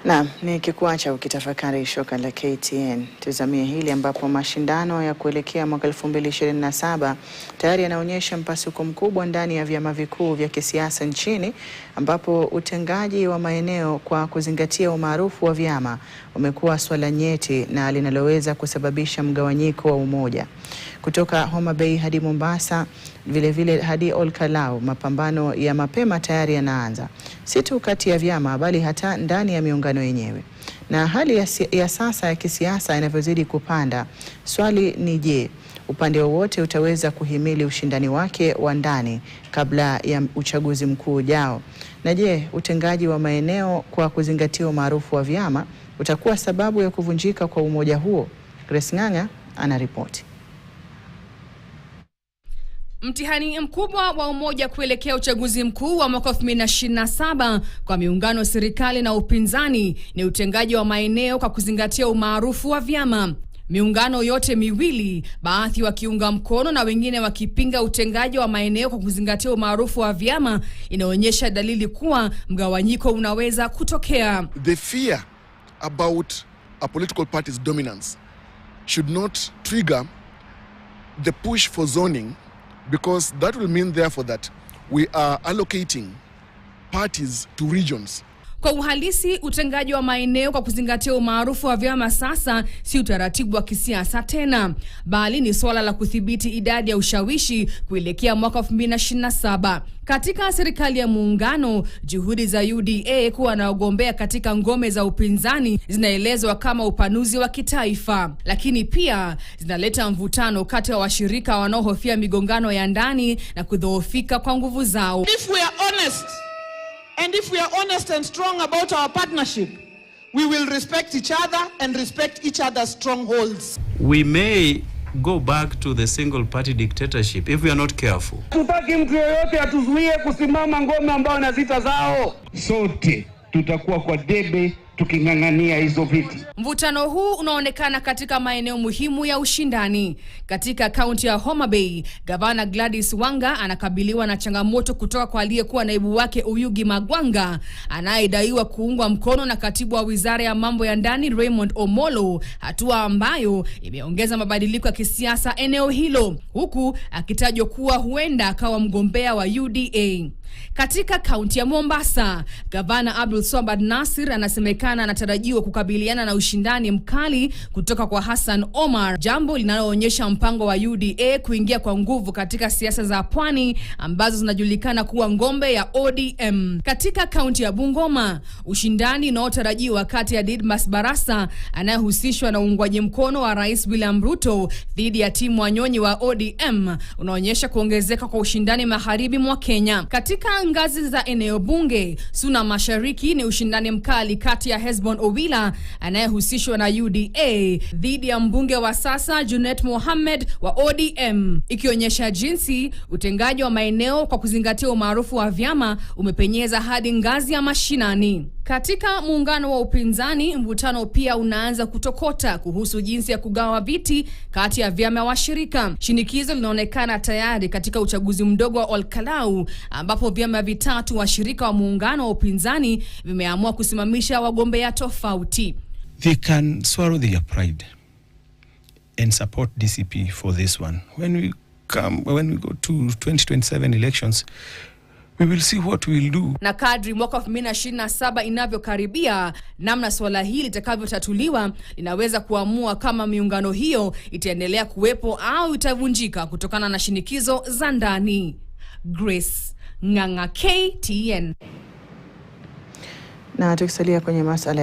Naam, nikikuacha ukitafakari shoka la KTN, tuzamie hili ambapo mashindano ya kuelekea mwaka 2027 tayari yanaonyesha mpasuko mkubwa ndani ya vyama vikuu vya kisiasa nchini, ambapo utengaji wa maeneo kwa kuzingatia umaarufu wa vyama umekuwa swala nyeti na linaloweza kusababisha mgawanyiko wa umoja. Kutoka Homa Bay hadi Mombasa, vile hadi Olkalau, mapambano ya mapema tayari yanaanza, si tu kati ya vyama bali hata ndani ya miungano yenyewe. Na hali ya sasa ya kisiasa inavyozidi kupanda, swali ni je, upande wowote utaweza kuhimili ushindani wake wa ndani kabla ya uchaguzi mkuu ujao? Na je, utengaji wa maeneo kwa kuzingatia umaarufu wa vyama utakuwa sababu ya kuvunjika kwa umoja huo? Grace Ng'ang'a anaripoti. Mtihani mkubwa wa umoja kuelekea uchaguzi mkuu wa mwaka 2027 kwa miungano serikali na upinzani ni utengaji wa maeneo kwa kuzingatia umaarufu wa vyama. Miungano yote miwili, baadhi wakiunga mkono na wengine wakipinga utengaji wa maeneo kwa kuzingatia umaarufu wa vyama, inaonyesha dalili kuwa mgawanyiko unaweza kutokea. The fear about a political party's dominance should not trigger the push for zoning, because that will mean therefore that we are allocating parties to regions. Kwa uhalisi, utengaji wa maeneo kwa kuzingatia umaarufu wa vyama sasa si utaratibu wa kisiasa tena, bali ni swala la kudhibiti idadi ya ushawishi kuelekea mwaka 2027. Katika serikali ya muungano, juhudi za UDA kuwa na wagombea katika ngome za upinzani zinaelezwa kama upanuzi wa kitaifa, lakini pia zinaleta mvutano kati ya washirika wanaohofia migongano ya ndani na kudhoofika kwa nguvu zao. If we are honest, and if we are honest and strong about our partnership, we will respect each other and respect each other's strongholds. We may go back to the single party dictatorship if we are not careful. Tutaki mtu yoyote atuzuie kusimama ngome ambao na zita zao. Sote tutakuwa kwa debe tuking'ang'ania hizo viti. Mvutano huu unaonekana katika maeneo muhimu ya ushindani. Katika kaunti ya Homa Bay, Gavana Gladys Wanga anakabiliwa na changamoto kutoka kwa aliyekuwa naibu wake Oyugi Magwanga, anayedaiwa kuungwa mkono na katibu wa Wizara ya Mambo ya Ndani Raymond Omolo, hatua ambayo imeongeza mabadiliko ya kisiasa eneo hilo, huku akitajwa kuwa huenda akawa mgombea wa UDA. Katika kaunti ya Mombasa, Gavana Abdul Swamad Nasir anasemekana anatarajiwa kukabiliana na ushindani mkali kutoka kwa Hassan Omar, jambo linaloonyesha mpango wa UDA kuingia kwa nguvu katika siasa za pwani ambazo zinajulikana kuwa ngombe ya ODM. Katika kaunti ya Bungoma, ushindani unaotarajiwa kati ya Didmas Barasa anayehusishwa na uungwaji mkono wa Rais William Ruto dhidi ya Timu Wanyonyi wa ODM unaonyesha kuongezeka kwa ushindani magharibi mwa Kenya. Katika ngazi za eneo bunge, Suna Mashariki ni ushindani mkali kati ya Hesbon Owila anayehusishwa na UDA dhidi ya mbunge wa sasa Junet Mohamed wa ODM, ikionyesha jinsi utengaji wa maeneo kwa kuzingatia umaarufu wa vyama umepenyeza hadi ngazi ya mashinani. Katika muungano wa upinzani, mvutano pia unaanza kutokota kuhusu jinsi ya kugawa viti kati ya vyama washirika. Shinikizo linaonekana tayari katika uchaguzi mdogo wa Olkalau, ambapo vyama vitatu washirika wa muungano wa upinzani vimeamua kusimamisha wagombea tofauti. They can swallow their pride and support DCP for this one. When we go to 2027 elections, we will see what we will do. Na kadri mwaka 2027 inavyokaribia, namna swala hili litakavyotatuliwa linaweza kuamua kama miungano hiyo itaendelea kuwepo au itavunjika kutokana na shinikizo za ndani. Grace Ng'ang'a, KTN. Na tukisalia kwenye masuala ya